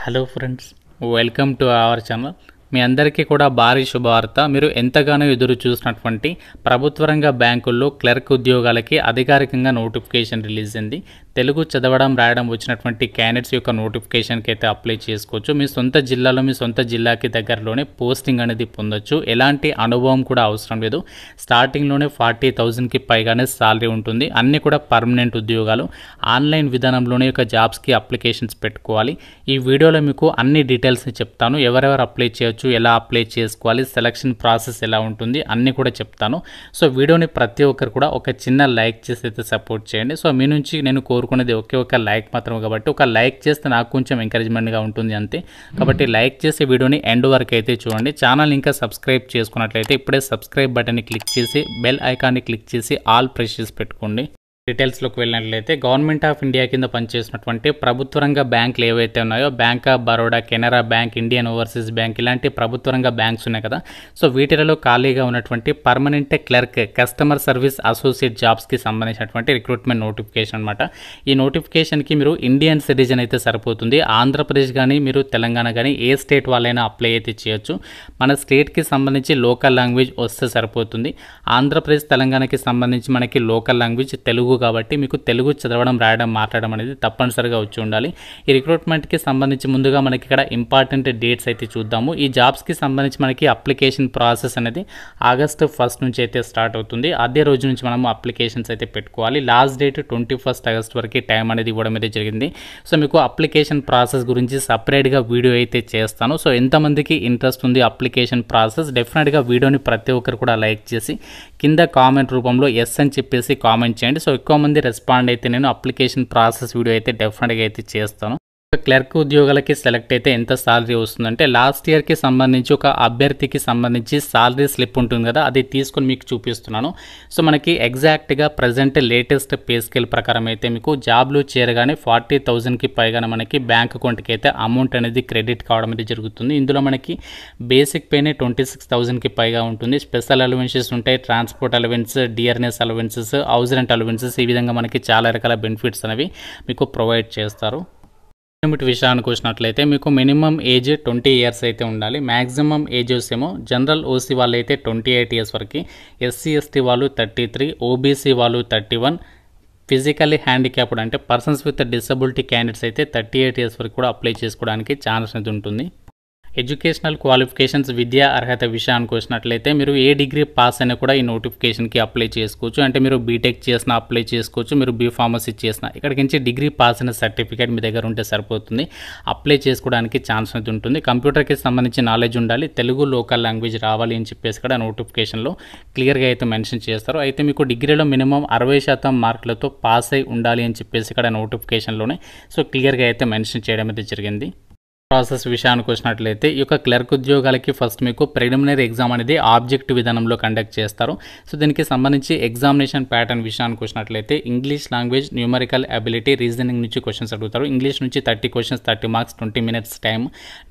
Hello friends, welcome to our channel. మీ అందరికీ కూడా భారీ శుభవార్త. మీరు ఎంతగానో ఎదురు చూసినటువంటి ప్రభుత్వ రంగ బ్యాంకుల్లో క్లర్క్ ఉద్యోగాలకి అధికారికంగా నోటిఫికేషన్ రిలీజ్ అయింది. తెలుగు చదవడం రాయడం వచ్చినటువంటి క్యాండిడేట్స్ యొక్క నోటిఫికేషన్కి అయితే అప్లై చేసుకోవచ్చు. మీ సొంత జిల్లాలో మీ సొంత జిల్లాకి దగ్గరలోనే పోస్టింగ్ అనేది పొందొచ్చు. ఎలాంటి అనుభవం కూడా అవసరం లేదు. స్టార్టింగ్లోనే 40,000కి పైగానే సాలరీ ఉంటుంది. అన్నీ కూడా పర్మనెంట్ ఉద్యోగాలు. ఆన్లైన్ విధానంలోనే యొక్క జాబ్స్కి అప్లికేషన్స్ పెట్టుకోవాలి. ఈ వీడియోలో మీకు అన్ని డీటెయిల్స్ని చెప్తాను. ఎవరెవరు అప్లై చేయొచ్చు, ఎలా అప్లై చేసుకోవాలి, సెలక్షన్ ప్రాసెస్ ఎలా ఉంటుంది అన్నీ కూడా చెప్తాను. సో వీడియోని ప్రతి ఒక్కరు కూడా ఒక చిన్న లైక్ చేసి అయితే సపోర్ట్ చేయండి. సో మీ నుంచి నేను కోరుకునేది ఒక లైక్ మాత్రమే, కాబట్టి ఒక లైక్ చేస్తే నాకు కొంచెం ఎంకరేజ్మెంట్గా ఉంటుంది అంతే. కాబట్టి లైక్ చేసి వీడియోని ఎండ్ వరకు అయితే చూడండి. ఛానల్ ఇంకా సబ్స్క్రైబ్ చేసుకున్నట్లయితే ఇప్పుడే సబ్స్క్రైబ్ బటన్ని క్లిక్ చేసి బెల్ ఐకాన్ని క్లిక్ చేసి ఆల్ ప్రెస్ చేసి పెట్టుకోండి. డీటెయిల్స్లోకి వెళ్ళినట్లయితే గవర్నమెంట్ ఆఫ్ ఇండియా కింద పనిచేసినటువంటి ప్రభుత్వ రంగ బ్యాంకులు ఏవైతే ఉన్నాయో, bank of Baroda, Canara bank, Indian overseas bank, ఇలాంటి ప్రభుత్వ రంగ బ్యాంక్స్ ఉన్నాయి కదా. సో వీటిలో ఖాళీగా ఉన్నటువంటి permanent clerk, customer service associate జాబ్స్కి సంబంధించినటువంటి రిక్రూట్మెంట్ నోటిఫికేషన్ అనమాట. ఈ నోటిఫికేషన్కి మీరు ఇండియన్ సిటిజన్ అయితే సరిపోతుంది. ఆంధ్రప్రదేశ్ కానీ మీరు తెలంగాణ కానీ ఏ స్టేట్ వాళ్ళైనా అప్లై అయితే చేయొచ్చు. మన స్టేట్కి సంబంధించి లోకల్ లాంగ్వేజ్ వస్తే సరిపోతుంది. ఆంధ్రప్రదేశ్ తెలంగాణకి సంబంధించి మనకి లోకల్ లాంగ్వేజ్ తెలుగు, కాబట్టి మీకు తెలుగు చదవడం రాయడం మాట్లాడడం అనేది తప్పనిసరిగా వచ్చి ఉండాలి. ఈ రిక్రూట్మెంట్కి సంబంధించి ముందుగా మనకి ఇక్కడ ఇంపార్టెంట్ డేట్స్ అయితే చూద్దాము. ఈ జాబ్స్కి సంబంధించి మనకి అప్లికేషన్ ప్రాసెస్ అనేది ఆగస్టు 1 నుంచి అయితే స్టార్ట్ అవుతుంది. అదే రోజు నుంచి మనము అప్లికేషన్స్ అయితే పెట్టుకోవాలి. లాస్ట్ డేట్ 21 ఆగస్ట్ వరకు టైం అనేది ఇవ్వడం అయితే జరిగింది. సో మీకు అప్లికేషన్ ప్రాసెస్ గురించి సపరేట్గా వీడియో అయితే చేస్తాను. సో ఎంతమందికి ఇంట్రెస్ట్ ఉంది అప్లికేషన్ ప్రాసెస్, డెఫినెట్గా వీడియోని ప్రతి ఒక్కరు కూడా లైక్ చేసి కింద కామెంట్ రూపంలో ఎస్ అని చెప్పేసి కామెంట్ చేయండి. సో ఎక్కువ మంది రెస్పాండ్ అయితే నేను అప్లికేషన్ ప్రాసెస్ వీడియో అయితే డెఫినెట్గా అయితే చేస్తాను. క్లర్క్ ఉద్యోగాలకి సెలెక్ట్ అయితే ఎంత సాలరీ వస్తుందంటే, లాస్ట్ ఇయర్కి సంబంధించి ఒక అభ్యర్థికి సంబంధించి సాలరీ స్లిప్ ఉంటుంది కదా, అది తీసుకొని మీకు చూపిస్తున్నాను. సో మనకి ఎగ్జాక్ట్గా ప్రజెంట్ లేటెస్ట్ పే స్కేల్ ప్రకారం అయితే మీకు జాబ్లో చేరగానే 40,000కి పైగానే మనకి బ్యాంక్ అకౌంట్కి అయితే అమౌంట్ అనేది క్రెడిట్ కావడం అనేది జరుగుతుంది. ఇందులో మనకి బేసిక్ పేనే 26,000కి పైగా ఉంటుంది. స్పెషల్ అలవెన్సెస్ ఉంటాయి, transport allowance, DRS allowances, house rent allowances, ఈ విధంగా మనకి చాలా రకాల బెనిఫిట్స్ అనేవి మీకు ప్రొవైడ్ చేస్తారు. లిమిట్ విషయానికి వచ్చినట్లయితే మీకు మినిమం ఏజ్ 20 ఇయర్స్ అయితే ఉండాలి. మ్యాక్సిమం ఏజెస్ ఏమో జనరల్ ఓసీ వాళ్ళు అయితే 28 ఇయర్స్ వరకు, ఎస్సీ ఎస్టీ వాళ్ళు 33, ఓబీసీ వాళ్ళు 31, ఫిజికల్లీ హ్యాండిక్యాప్డ్ అంటే పర్సన్స్ విత్ డిసబిలిటీ క్యాండిడేట్స్ అయితే 38 ఇయర్స్ వరకు కూడా అప్లై చేసుకోవడానికి ఛాన్స్ అనేది ఉంటుంది. ఎడ్యుకేషనల్ క్వాలిఫికేషన్స్, విద్యా అర్హత విషయానికి వచ్చినట్లయితే మీరు ఏ డిగ్రీ పాస్ అయినా కూడా ఈ నోటిఫికేషన్కి అప్లై చేసుకోవచ్చు. అంటే మీరు బీటెక్ చేసినా అప్లై చేసుకోవచ్చు, మీరు బీఫార్మసీ చేసినా ఇక్కడికి నుంచి డిగ్రీ పాస్ అయిన సర్టిఫికేట్ మీ దగ్గర ఉంటే సరిపోతుంది. అప్లై చేసుకోవడానికి ఛాన్స్ అనేది ఉంటుంది. కంప్యూటర్కి సంబంధించి నాలెడ్జ్ ఉండాలి, తెలుగు లోకల్ లాంగ్వేజ్ రావాలి అని చెప్పేసి కూడా నోటిఫికేషన్లో క్లియర్గా అయితే మెన్షన్ చేస్తారు. అయితే మీకు డిగ్రీలో మినిమం 60% మార్కులతో పాస్ అయి ఉండాలి అని చెప్పేసి ఇక్కడ నోటిఫికేషన్లోనే సో క్లియర్గా అయితే మెన్షన్ చేయడం అయితే జరిగింది. ప్రాసెస్ విషయానికి వచ్చినట్లయితే ఈ యొక్క క్లర్క్ ఉద్యోగాలకి ఫస్ట్ మీకు ప్రిలిమినరీ ఎగ్జామ్ అనేది ఆబ్జెక్టివ్ విధానంలో కండక్ట్ చేస్తారు. సో దీనికి సంబంధించి ఎగ్జామినేషన్ ప్యాటర్న్ విషయానికి వచ్చినట్లయితే English language, numerical ability, reasoning నుంచి క్వశ్చన్స్ అడుగుతారు. ఇంగ్లీష్ నుంచి 30 questions, 30 marks, 20 minutes time.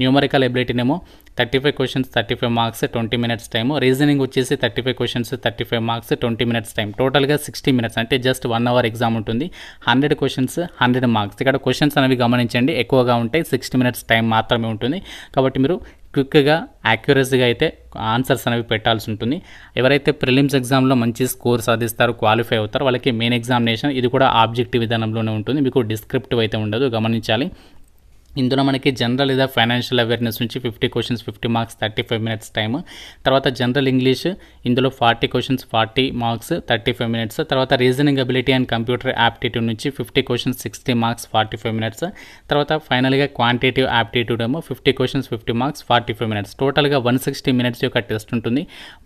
Numerical అబిలిటీనేమో 35 questions, 35 marks, 20 minutes time. Reasoning వచ్చేసి 35 క్వశ్చన్స్, 35 మార్క్స్, 20 మినిట్స్ టైం. టోటల్గా 60 మినిట్స్, అంటే జస్ట్ 1 అవర్ ఎగ్జామ్ ఉంటుంది. 100 క్వశ్చన్స్, 100 మార్క్స్. ఇక్కడ క్వశ్చన్స్ అనేవి గమనించండి, ఎక్కువగా ఉంటాయి. 60 మినిట్స్ టైం మాత్రమే ఉంటుంది. కాబట్టి మీరు క్విక్గా యాక్యురసీగా అయితే ఆన్సర్స్ అనేవి పెట్టాల్సి ఉంటుంది. ఎవరైతే ప్రిలిమ్స్ ఎగ్జామ్లో మంచి స్కోర్ సాధిస్తారో, క్వాలిఫై అవుతారో వాళ్ళకి మెయిన్ ఎగ్జామినేషన్ ఇది కూడా ఆబ్జెక్టివ్ విధానంలోనే ఉంటుంది. మీకు డిస్క్రిప్టివ్ అయితే ఉండదు, గమనించాలి. ఇందులో మనకి జనరల్ లేదా ఫైనాన్షియల్ అవేర్నెస్ నుంచి 50 క్వశ్చన్స్, 50 మార్క్స్, 35 మినిట్స్ టైము. తర్వాత జనరల్ ఇంగ్లీష్, ఇందులో 40 క్వశ్చన్స్, 40 మార్క్స్, 35 మినిట్స్. తర్వాత reasoning ability and computer aptitude నుంచి 50 క్వశ్చన్స్, 60 మార్క్స్, 45 మినిట్స్. తర్వాత ఫైనల్గా క్వాంటిటేటివ్ యాప్టిట్యూడ్ ఏమో 50 క్వశ్చన్స్, 50 మార్క్స్, 45 మినిట్స్. టోటల్గా 160 మినిట్స్ యొక్క టెస్ట్ ఉంటుంది.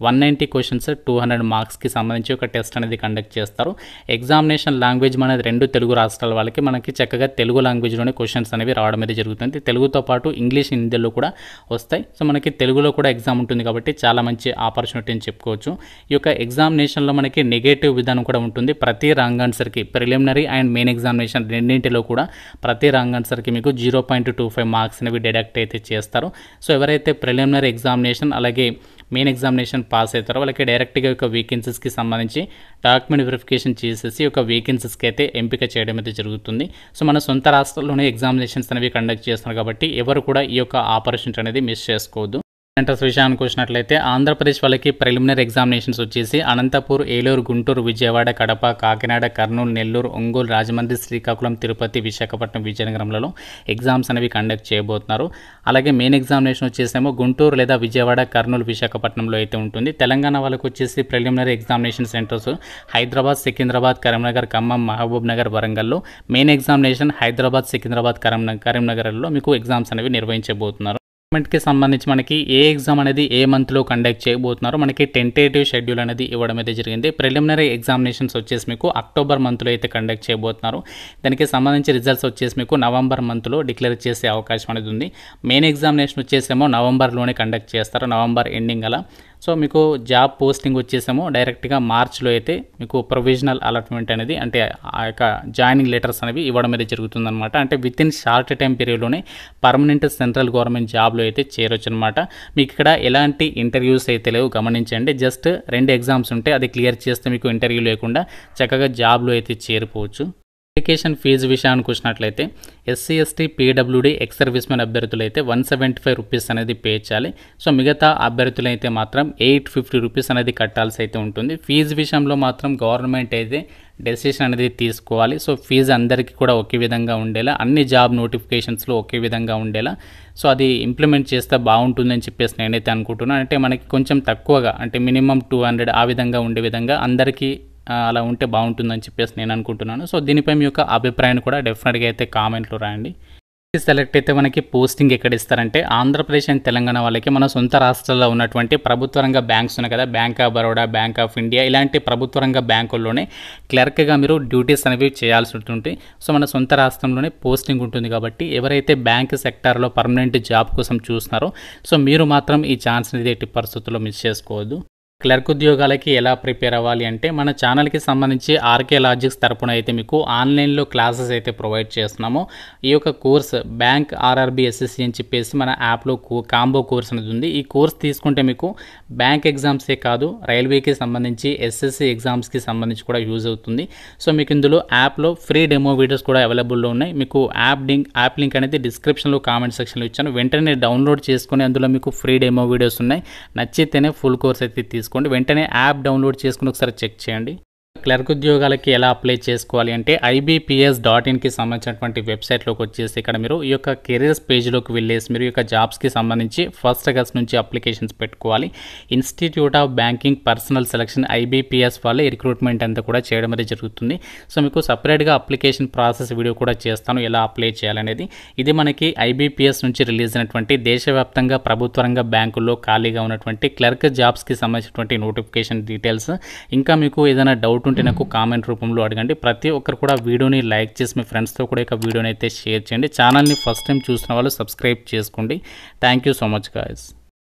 190 క్వశ్చన్స్, 200 మార్క్స్కి సంబంధించి ఒక టెస్ట్ అనేది కండక్ట్ చేస్తారు. ఎగ్జామినేషన్ లాంగ్వేజ్ మనది 2 తెలుగు రాష్ట్రాల వాళ్ళకి మనకి చక్కగా తెలుగు లాంగ్వేజ్లోనే క్వశ్చన్స్ అనేవి రావడం అనేది జరుగుతుంది. తెలుగుతో పాటు ఇంగ్లీష్, హిందీలో కూడా వస్తాయి. సో మనకి తెలుగులో కూడా ఎగ్జామ్ ఉంటుంది కాబట్టి చాలా మంచి ఆపర్చునిటీ అని చెప్పుకోవచ్చు. ఈ యొక్క ఎగ్జామినేషన్లో మనకి నెగటివ్ విధానం కూడా ఉంటుంది. ప్రతి రాంగ్ ఆన్సర్కి ప్రిలిమినరీ అండ్ మెయిన్ ఎగ్జామినేషన్ రెండింటిలో కూడా ప్రతి రాంగ్ ఆన్సర్కి మీకు 0.25 మార్క్స్ అనేవి డిడక్ట్ అయితే చేస్తారు. సో ఎవరైతే ప్రిలిమినరీ ఎగ్జామినేషన్ అలాగే మెయిన్ ఎగ్జామినేషన్ పాస్ అవుతారో వాళ్ళకి డైరెక్ట్గా ఒక వేకెన్సీస్కి సంబంధించి డాక్యుమెంట్ వెరిఫికేషన్ చేసేసి ఒక వేకెన్సీస్కి అయితే ఎంపిక చేయడం అయితే జరుగుతుంది. సో మన సొంత రాష్ట్రంలోనే ఎగ్జామినేషన్స్ అనేవి కండక్ట్ కండక్ట్ చేస్తున్నారు కాబట్టి ఎవరు కూడా ఈ యొక్క ఆపర్చునిటీ అనేది మిస్ చేసుకోవద్దు. సెంటర్స్ విషయానికి వచ్చినట్లయితే ఆంధ్రప్రదేశ్ వాళ్ళకి ప్రిలిమినరీ ఎగ్జామినేషన్స్ వచ్చేసి అనంతపూర్, ఏలూరు, గుంటూరు, విజయవాడ, కడప, కాకినాడ, కర్నూలు, నెల్లూరు, ఒంగోలు, రాజమండ్రి, శ్రీకాకుళం, తిరుపతి, విశాఖపట్నం, విజయనగరంలలో ఎగ్జామ్స్ అనేవి కండక్ట్ చేయబోతున్నారు. అలాగే మెయిన్ ఎగ్జామినేషన్ వచ్చేసేమో గుంటూరు లేదా విజయవాడ, కర్నూలు, విశాఖపట్నంలో అయితే ఉంటుంది. తెలంగాణ వాళ్ళకి వచ్చేసి preliminary examination centres Hyderabad, Secunderabad, Karimnagar, Khammam, Mahabubnagar, వరంగల్లో. మెయిన్ ఎగ్జామినేషన్ హైదరాబాద్, సికింద్రాబాద్, కరీంనగర్లో మీకు ఎగ్జామ్స్ అనేవి నిర్వహించబోతున్నారు. గవర్నమెంట్కి సంబంధించి మనకి ఏ ఎగ్జామ్ అనేది ఏ మంత్లో కండక్ట్ చేయబోతున్నారో మనకి టెంటేటివ్ షెడ్యూల్ అనేది ఇవ్వడం అయితే జరిగింది. ప్రిలిమినరీ ఎగ్జామినేషన్స్ వచ్చేసి మీకు అక్టోబర్ మంత్లో అయితే కండక్ట్ చేయబోతున్నారు. దానికి సంబంధించి రిజల్ట్స్ వచ్చేసి మీకు నవంబర్ మంత్లో డిక్లేర్ చేసే అవకాశం అనేది ఉంది. మెయిన్ ఎగ్జామినేషన్ వచ్చేసేమో నవంబర్లోనే కండక్ట్ చేస్తారు, నవంబర్ ఎండింగ్ అలా. సో మీకు జాబ్ పోస్టింగ్ వచ్చేసేమో డైరెక్ట్గా మార్చ్లో అయితే మీకు ప్రొవిజనల్ అలాట్మెంట్ అనేది అంటే ఆ యొక్క జాయినింగ్ లెటర్స్ అనేవి ఇవ్వడం అనేది జరుగుతుందన్నమాట. అంటే విత్ ఇన్ షార్ట్ టైం పీరియడ్లోనే పర్మనెంట్ సెంట్రల్ గవర్నమెంట్ జాబ్లో అయితే చేరొచ్చు అనమాట. మీకు ఇక్కడ ఎలాంటి ఇంటర్వ్యూస్ అయితే లేవు, గమనించండి. జస్ట్ 2 ఎగ్జామ్స్ ఉంటే అది క్లియర్ చేస్తే మీకు ఇంటర్వ్యూ లేకుండా చక్కగా జాబ్లో అయితే చేరిపోవచ్చు. అప్లికేషన్ ఫీజు విషయానికి వచ్చినట్లయితే SC, ST, PWD, ex servicemen అభ్యర్థులు అయితే 175 రూపీస్ అనేది పే చేయాలి. సో మిగతా అభ్యర్థులు అయితే మాత్రం 850 రూపీస్ అనేది కట్టాల్సి అయితే ఉంటుంది. ఫీజు విషయంలో మాత్రం గవర్నమెంట్ అయితే డెసిషన్ అనేది తీసుకోవాలి. సో ఫీజు అందరికీ కూడా ఒకే విధంగా ఉండేలా, అన్ని జాబ్ నోటిఫికేషన్స్లో ఒకే విధంగా ఉండేలా సో అది ఇంప్లిమెంట్ చేస్తే బాగుంటుందని చెప్పేసి నేనైతే అనుకుంటున్నాను. అంటే మనకి కొంచెం తక్కువగా అంటే మినిమం 200 ఆ విధంగా ఉండే విధంగా అందరికీ అలా ఉంటే బాగుంటుందని చెప్పేసి నేను అనుకుంటున్నాను. సో దీనిపై మీ యొక్క అభిప్రాయాన్ని కూడా డెఫినెట్గా అయితే కామెంట్లో రాయండి. సెలెక్ట్ అయితే మనకి పోస్టింగ్ ఎక్కడ ఇస్తారంటే ఆంధ్రప్రదేశ్ అండ్ తెలంగాణ వాళ్ళకి మన సొంత రాష్ట్రాల్లో ఉన్నటువంటి ప్రభుత్వ రంగ బ్యాంక్స్ ఉన్నాయి కదా, bank of Baroda, bank of India, ఇలాంటి ప్రభుత్వ రంగ బ్యాంకుల్లోనే క్లర్క్గా మీరు డ్యూటీస్ అనేవి చేయాల్సి ఉంటుంది. సో మన సొంత రాష్ట్రంలోనే పోస్టింగ్ ఉంటుంది కాబట్టి ఎవరైతే బ్యాంక్ సెక్టార్లో పర్మనెంట్ జాబ్ కోసం చూస్తున్నారో సో మీరు మాత్రం ఈ ఛాన్స్ అనేది ఎట్టి పరిస్థితుల్లో మిస్ చేసుకోవద్దు. క్లర్క్ ఉద్యోగాలకి ఎలా ప్రిపేర్ అవ్వాలి అంటే మన ఛానల్కి సంబంధించి ఆర్కే లాజిక్స్ తరపున అయితే మీకు ఆన్లైన్లో క్లాసెస్ అయితే ప్రొవైడ్ చేస్తున్నాము. ఈ యొక్క కోర్స్ బ్యాంక్ ఆర్ఆర్బీ ఎస్ఎస్సి అని చెప్పేసి మన యాప్లో కాంబో కోర్స్ అనేది ఉంది. ఈ కోర్స్ తీసుకుంటే మీకు బ్యాంక్ ఎగ్జామ్సే కాదు రైల్వేకి సంబంధించి ఎస్ఎస్సి ఎగ్జామ్స్కి సంబంధించి కూడా యూజ్ అవుతుంది. సో మీకు ఇందులో యాప్లో ఫ్రీ డెమో వీడియోస్ కూడా అవైలబుల్లో ఉన్నాయి. మీకు యాప్ లింక్ అనేది డిస్క్రిప్షన్లో కామెంట్ సెక్షన్లో ఇచ్చాను. వెంటనే డౌన్లోడ్ చేసుకుని అందులో మీకు ఫ్రీ డెమో వీడియోస్ ఉన్నాయి. నచ్చితేనే ఫుల్ కోర్స్ అయితే తీసుకోండి. వెంటనే యాప్ డౌన్లోడ్ చేసుకుని ఒకసారి చెక్ చేయండి. క్లర్క్ ఉద్యోగాలకి ఎలా అప్లై చేసుకోవాలి అంటే IBPS.inకి సంబంధించినటువంటి వెబ్సైట్లోకి వచ్చేసి ఇక్కడ మీరు ఈ యొక్క కెరీర్స్ పేజ్లోకి వెళ్ళేసి మీరు ఈ యొక్క జాబ్స్కి సంబంధించి 1 ఆగస్ట్ నుంచి అప్లికేషన్స్ పెట్టుకోవాలి. Institute of banking personal selection IBPS వాళ్ళే రిక్రూట్మెంట్ అంతా కూడా చేయడం అనేది జరుగుతుంది. సో మీకు సపరేట్గా అప్లికేషన్ ప్రాసెస్ వీడియో కూడా చేస్తాను ఎలా అప్లై చేయాలనేది. ఇది మనకి IBPS నుంచి రిలీజ్ అయినటువంటి దేశవ్యాప్తంగా ప్రభుత్వ రంగ బ్యాంకుల్లో ఖాళీగా ఉన్నటువంటి క్లర్క్ జాబ్స్కి సంబంధించినటువంటి నోటిఫికేషన్ డీటెయిల్స్. ఇంకా మీకు ఏదైనా డౌట్ ఉంటే నాకు కామెంట్ రూపంలో అడగండి. ప్రతి ఒక్కరు కూడా వీడియోని లైక్ చేసి మీ ఫ్రెండ్స్తో కూడా ఇక వీడియోని అయితే షేర్ చేయండి. ఛానల్ని ఫస్ట్ టైం చూసిన వాళ్ళు సబ్స్క్రైబ్ చేసుకోండి. Thank you so much guys.